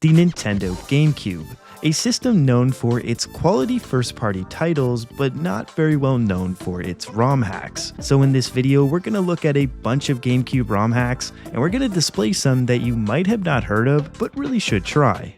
the Nintendo GameCube, a system known for its quality first-party titles, but not very well known for its ROM hacks. So in this video, we're going to look at a bunch of GameCube ROM hacks, and we're going to display some that you might have not heard of, but really should try.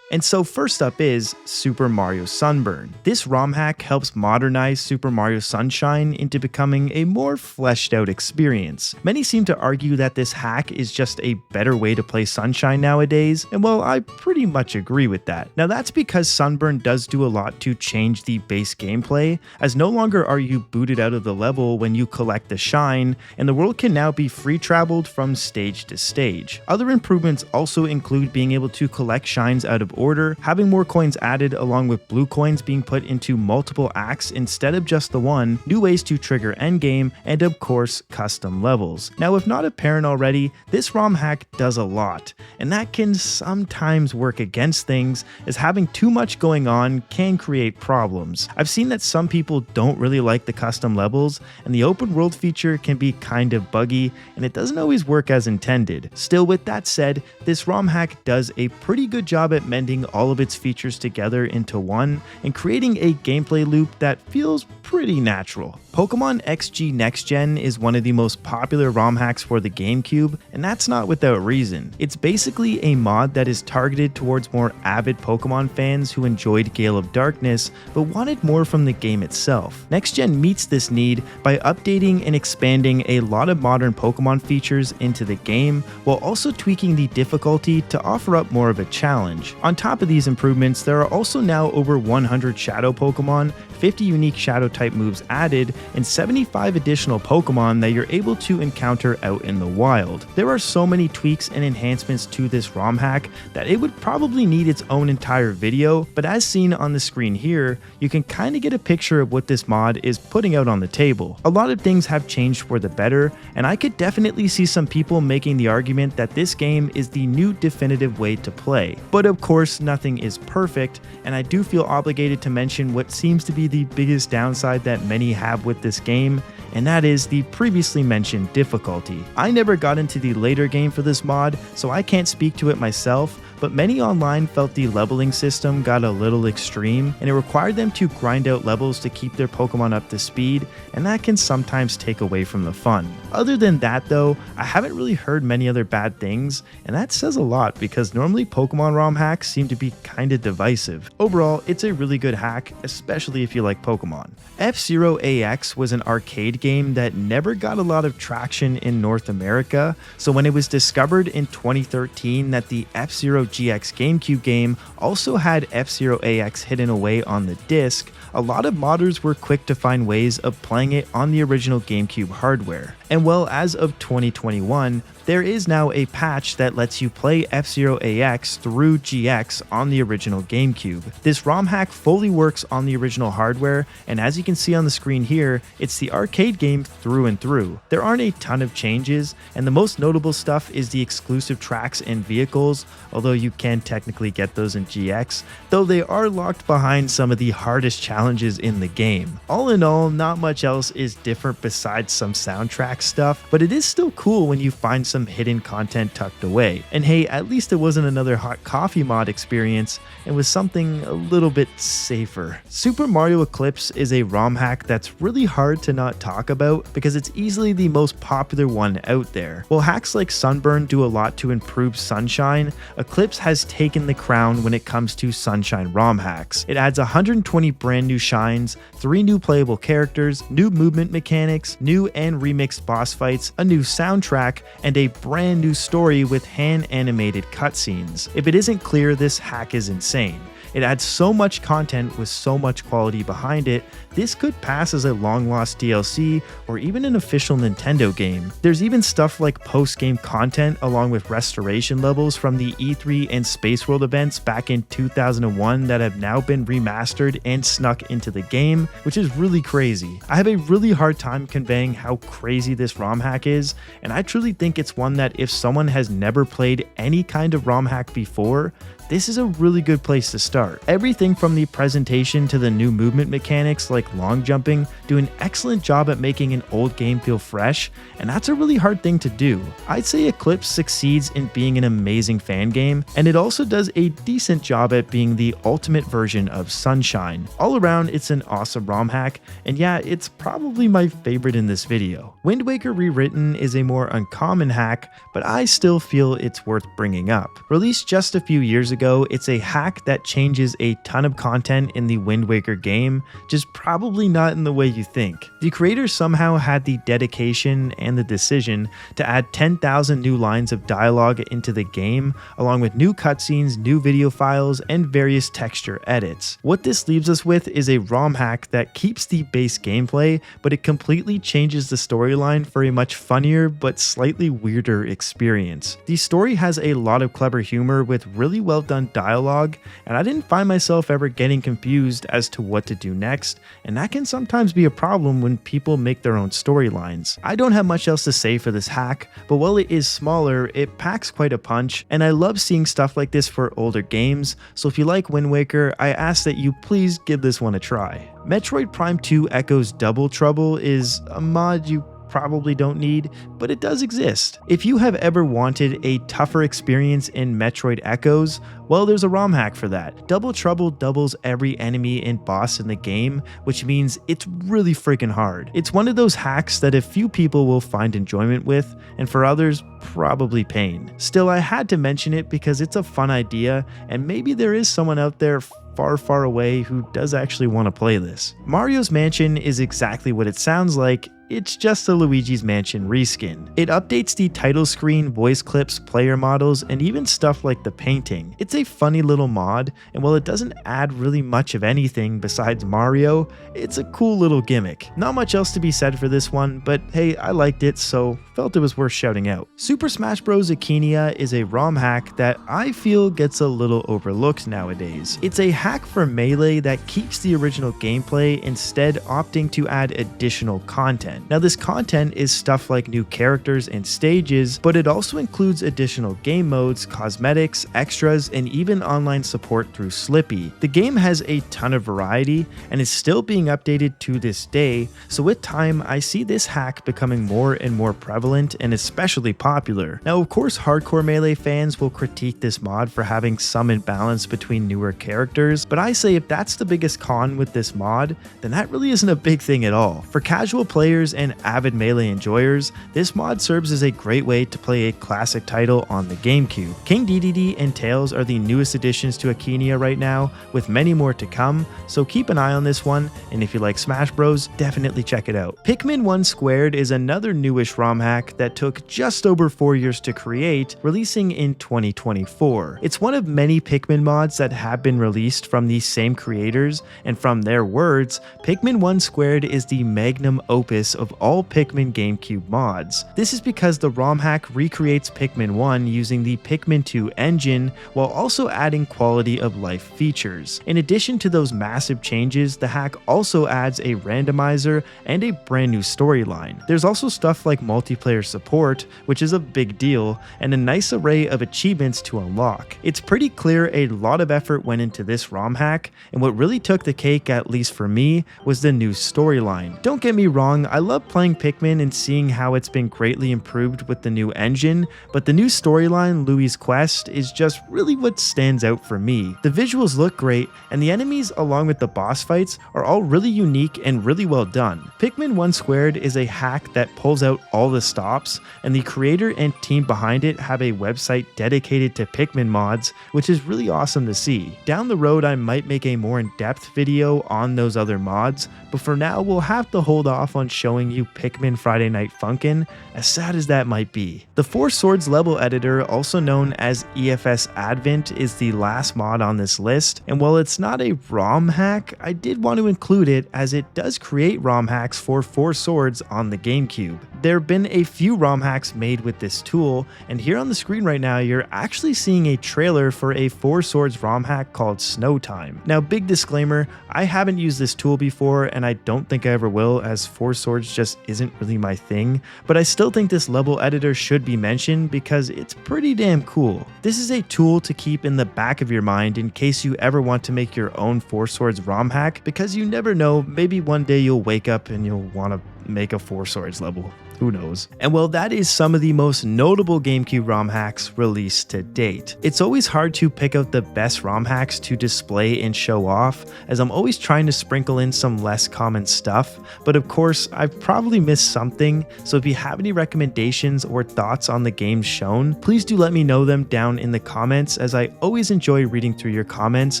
And so first up is Super Mario Sunburn. This ROM hack helps modernize Super Mario Sunshine into becoming a more fleshed out experience. Many seem to argue that this hack is just a better way to play Sunshine nowadays, and well, I pretty much agree with that. Now that's because Sunburn does do a lot to change the base gameplay, as no longer are you booted out of the level when you collect the shine, and the world can now be free traveled from stage to stage. Other improvements also include being able to collect shines out of order, having more coins added along with blue coins being put into multiple acts instead of just the one, new ways to trigger endgame, and of course custom levels. Now if not apparent already, this ROM hack does a lot, and that can sometimes work against things, as having too much going on can create problems. I've seen that some people don't really like the custom levels, and the open world feature can be kind of buggy, and it doesn't always work as intended. Still, with that said, this ROM hack does a pretty good job at mending all of its features together into one and creating a gameplay loop that feels pretty natural. Pokémon XG Next Gen is one of the most popular ROM hacks for the GameCube, and that's not without reason. It's basically a mod that is targeted towards more avid Pokémon fans who enjoyed Gale of Darkness but wanted more from the game itself. Next Gen meets this need by updating and expanding a lot of modern Pokémon features into the game, while also tweaking the difficulty to offer up more of a challenge. On top of these improvements, there are also now over 100 Shadow Pokémon, 50 unique Shadow type moves added, and 75 additional Pokémon that you're able to encounter out in the wild. There are so many tweaks and enhancements to this ROM hack that it would probably need its own entire video, but as seen on the screen here, you can kind of get a picture of what this mod is putting out on the table. A lot of things have changed for the better, and I could definitely see some people making the argument that this game is the new definitive way to play. But of course, nothing is perfect, and I do feel obligated to mention what seems to be the biggest downside that many have with this game, and that is the previously mentioned difficulty. I never got into the later game for this mod, so I can't speak to it myself, but many online felt the leveling system got a little extreme, and it required them to grind out levels to keep their Pokemon up to speed, and that can sometimes take away from the fun. Other than that though, I haven't really heard many other bad things, and that says a lot because normally Pokemon ROM hacks seem to be kinda divisive. Overall, it's a really good hack, especially if you like Pokemon. F-Zero AX was an arcade game that never got a lot of traction in North America, so when it was discovered in 2013 that the F-Zero GX GameCube game also had F-Zero AX hidden away on the disc, a lot of modders were quick to find ways of playing it on the original GameCube hardware. And well, as of 2021, there is now a patch that lets you play F-Zero AX through GX on the original GameCube. This ROM hack fully works on the original hardware, and as you can see on the screen here, it's the arcade game through and through. There aren't a ton of changes, and the most notable stuff is the exclusive tracks and vehicles, although you can technically get those in GX, though they are locked behind some of the hardest challenges in the game. All in all, not much else is different besides some soundtrack stuff, but it is still cool when you find some hidden content tucked away. And hey, at least it wasn't another hot coffee mod experience, and was something a little bit safer. Super Mario Eclipse is a ROM hack that's really hard to not talk about because it's easily the most popular one out there. While hacks like Sunburn do a lot to improve Sunshine, Eclipse has taken the crown when it comes to Sunshine ROM hacks. It adds 120 brand new shines, 3 new playable characters, new movement mechanics, new and remixed boss fights, a new soundtrack, and a brand new story with hand-animated cutscenes. If it isn't clear, this hack is insane. It adds so much content with so much quality behind it, this could pass as a long-lost DLC or even an official Nintendo game. There's even stuff like post-game content along with restoration levels from the E3 and Space World events back in 2001 that have now been remastered and snuck into the game, which is really crazy. I have a really hard time conveying how crazy this ROM hack is, and I truly think it's one that if someone has never played any kind of ROM hack before, this is a really good place to start. start. Everything from the presentation to the new movement mechanics like long jumping do an excellent job at making an old game feel fresh, and that's a really hard thing to do. I'd say Eclipse succeeds in being an amazing fan game, and it also does a decent job at being the ultimate version of Sunshine. All around, it's an awesome ROM hack, and yeah, it's probably my favorite in this video. Wind Waker Rewritten is a more uncommon hack, but I still feel it's worth bringing up. Released just a few years ago, it's a hack that changes a ton of content in the Wind Waker game, just probably not in the way you think. The creators somehow had the dedication and the decision to add 10,000 new lines of dialogue into the game, along with new cutscenes, new video files, and various texture edits. What this leaves us with is a ROM hack that keeps the base gameplay, but it completely changes the storyline for a much funnier but slightly weirder experience. The story has a lot of clever humor with really well done dialogue, and I didn't find myself ever getting confused as to what to do next, and that can sometimes be a problem when people make their own storylines. I don't have much else to say for this hack, but while it is smaller, it packs quite a punch, and I love seeing stuff like this for older games, so if you like Wind Waker, I ask that you please give this one a try. Metroid Prime 2 Echo's Double Trouble is a mod you probably don't need, but it does exist. If you have ever wanted a tougher experience in Metroid Echoes, well, there's a ROM hack for that. Double Trouble doubles every enemy and boss in the game, which means it's really freaking hard. It's one of those hacks that a few people will find enjoyment with, and for others, probably pain. Still, I had to mention it because it's a fun idea, and maybe there is someone out there far away who does actually want to play this. Mario's Mansion is exactly what it sounds like. It's just a Luigi's Mansion reskin. It updates the title screen, voice clips, player models, and even stuff like the painting. It's a funny little mod, and while it doesn't add really much of anything besides Mario, it's a cool little gimmick. Not much else to be said for this one, but hey, I liked it, so felt it was worth shouting out. Super Smash Bros. Akaneia is a ROM hack that I feel gets a little overlooked nowadays. It's a hack for Melee that keeps the original gameplay, instead opting to add additional content. Now, this content is stuff like new characters and stages, but it also includes additional game modes, cosmetics, extras, and even online support through Slippy. The game has a ton of variety and is still being updated to this day, so with time, I see this hack becoming more and more prevalent and especially popular. Now, of course, hardcore Melee fans will critique this mod for having some imbalance between newer characters, but I say if that's the biggest con with this mod, then that really isn't a big thing at all. For casual players and avid Melee enjoyers, this mod serves as a great way to play a classic title on the GameCube. King Dedede and Tails are the newest additions to Akaneia right now, with many more to come, so keep an eye on this one, and if you like Smash Bros, definitely check it out. Pikmin 1 Squared is another newish ROM hack that took just over 4 years to create, releasing in 2024. It's one of many Pikmin mods that have been released from these same creators, and from their words, Pikmin 1 Squared is the magnum opus of all Pikmin GameCube mods. This is because the ROM hack recreates Pikmin 1 using the Pikmin 2 engine while also adding quality of life features. In addition to those massive changes, the hack also adds a randomizer and a brand new storyline. There's also stuff like multiplayer support, which is a big deal, and a nice array of achievements to unlock. It's pretty clear a lot of effort went into this ROM hack, and what really took the cake, at least for me, was the new storyline. Don't get me wrong, I love playing Pikmin and seeing how it's been greatly improved with the new engine, but the new storyline, Louie's Quest, is just really what stands out for me. The visuals look great, and the enemies along with the boss fights are all really unique and really well done. Pikmin 1 Squared is a hack that pulls out all the stops, and the creator and team behind it have a website dedicated to Pikmin mods, which is really awesome to see. Down the road, I might make a more in-depth video on those other mods, but for now, we'll have to hold off on showing you Pikmin Friday Night Funkin', as sad as that might be. The Four Swords level editor, also known as EFSAdvent, is the last mod on this list, and while it's not a ROM hack, I did want to include it as it does create ROM hacks for Four Swords on the GameCube. There have been a few ROM hacks made with this tool, and here on the screen right now, you're actually seeing a trailer for a Four Swords ROM hack called Snow Time. Now, big disclaimer, I haven't used this tool before, and I don't think I ever will, as Four Swords which just isn't really my thing, but I still think this level editor should be mentioned because it's pretty damn cool. This is a tool to keep in the back of your mind in case you ever want to make your own Four Swords ROM hack, because you never know, maybe one day you'll wake up and you'll want to make a Four Swords level. Who knows? And well, that is some of the most notable GameCube ROM hacks released to date. It's always hard to pick out the best ROM hacks to display and show off, as I'm always trying to sprinkle in some less common stuff, but of course, I've probably missed something, so if you have any recommendations or thoughts on the games shown, please do let me know them down in the comments, as I always enjoy reading through your comments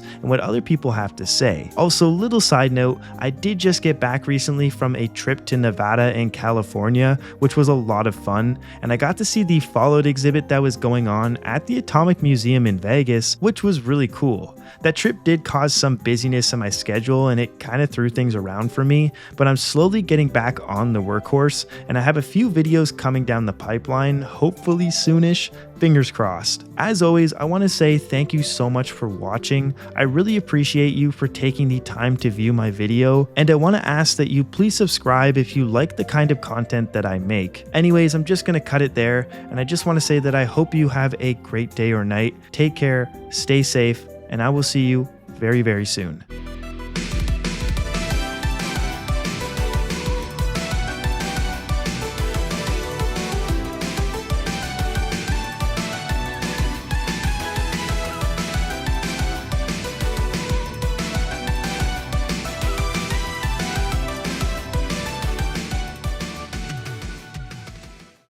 and what other people have to say. Also, little side note, I did just get back recently from a trip to Nevada and California, which was a lot of fun, and I got to see the Fallout exhibit that was going on at the Atomic Museum in Vegas, which was really cool. That trip did cause some busyness in my schedule and it kind of threw things around for me, but I'm slowly getting back on the workhorse, and I have a few videos coming down the pipeline, hopefully soonish, fingers crossed. As always, I want to say thank you so much for watching. I really appreciate you for taking the time to view my video, and I want to ask that you please subscribe if you like the kind of content that I make. Anyways, I'm just going to cut it there, and I just want to say that I hope you have a great day or night. Take care, stay safe, and I will see you very, very soon.